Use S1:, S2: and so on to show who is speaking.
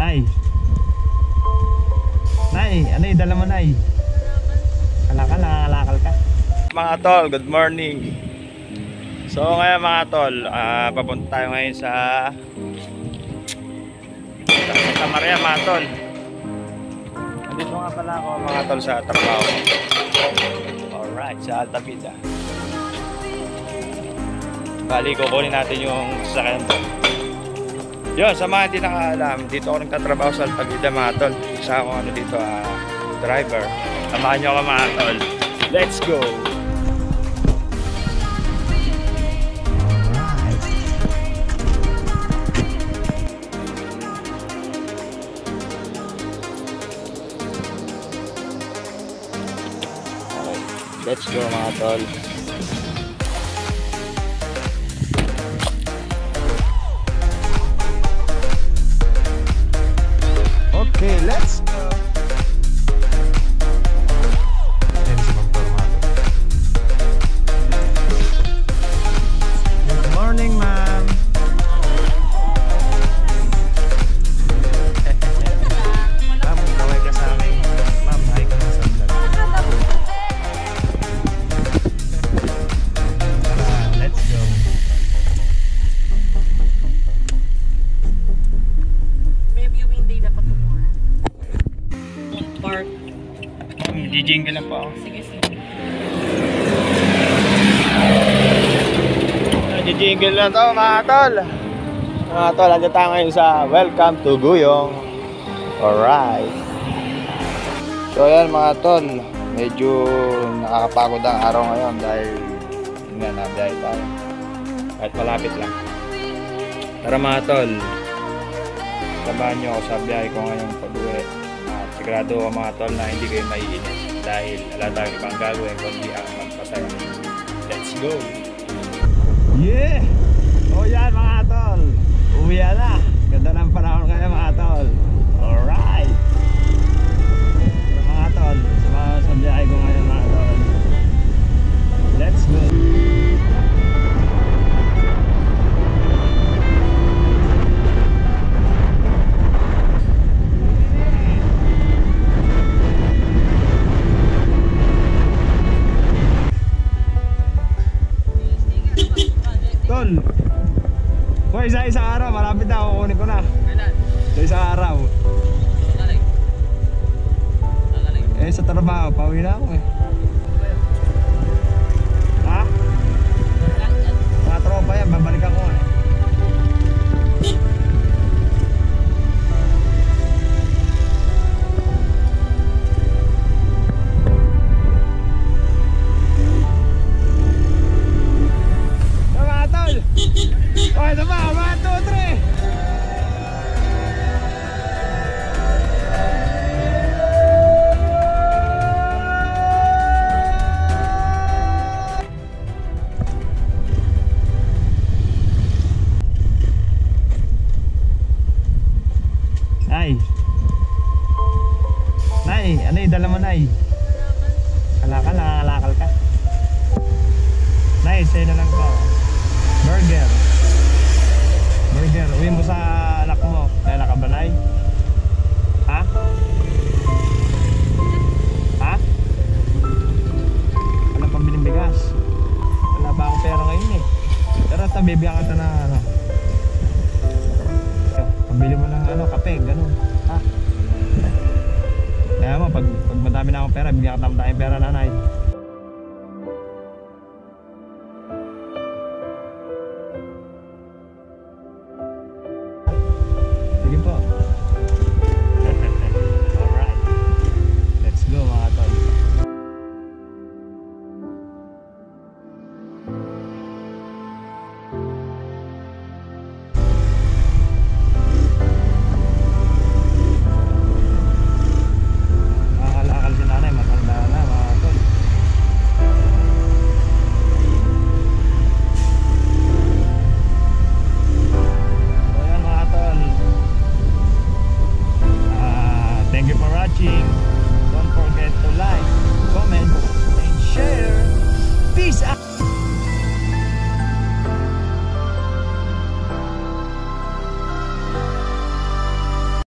S1: Nay. Nay, ano yung dala mo, Nay? Kalakal, nakakalakal ka. Mga tol, good morning. So ngayon mga tol, papunta tayo ngayon sa Santa Maria mga tol. Nandito nga pala ako mga tol sa trabaho. Alright, sa Altavida. Bali, kukunin natin yung sasakyan. Yun, sa mga hindi nakaalam, dito ako nagtatrabaho sa Altavida mga tol. Isa ako dito, driver. Samahan nyo ako mga tol. Let's go! Alright. Let's go mga tol. Okay, let's go. Good morning, ma'am. Ma'am, kaway ka sa amin. Ma'am, hi ka na sa vlog. Let's go.
S2: May viewing day dapat tomorrow. Park.
S1: Jijingle lang po ako.
S2: Sige, sige.
S1: Jijingle lang to mga tol. Mga tol, andyan tayo ngayon sa Welcome to Guyong. Alright. So yan mga tol, medyo nakakapagod ang araw ngayon dahil yun nga, nabiyahe tayo. Kahit malapit lang. Tara mga tol, sabahan nyo ako sa biyahe ko ngayong pag-uwi. At sigurado ako mga tol na hindi kayo maiinit dahil wala tayong ibang gagawin kundi ang magpasaya. Let's go! Yeah! O yan mga tol, uwi na. Ganda ng panahon kayo mga tol. Alright! Mga tol, sa biyahe ko ngayon mga tol. Let's go! Tol, kung isang araw, malapit na, kukunin ko na.
S2: Kailan?
S1: Sa isang araw.
S2: Lalalig. Lalalig.
S1: Eh, sa trabaho, pauwi na ako eh. Ha? Mga tropa yan, babalik ako eh. Mga tol! Okay na ba? 1, 2, 3! Nay. Nay, ano yung dala mo, Nay? Kalakal, nakakalakal ka. Nay, sa'yo na lang to. Burger. Burger. Uwi mo sa anak mo. Kaya nakabalay. Ha? Ha? Wala pang biling bigas. Wala pa akong pera ngayon eh. Pero ito, bibigyan ka na ano. Pabili mo ng ano, kape, ganun. Ha? Kaya mo, pag madami na akong pera, bigyan ka tayong pera, nanay.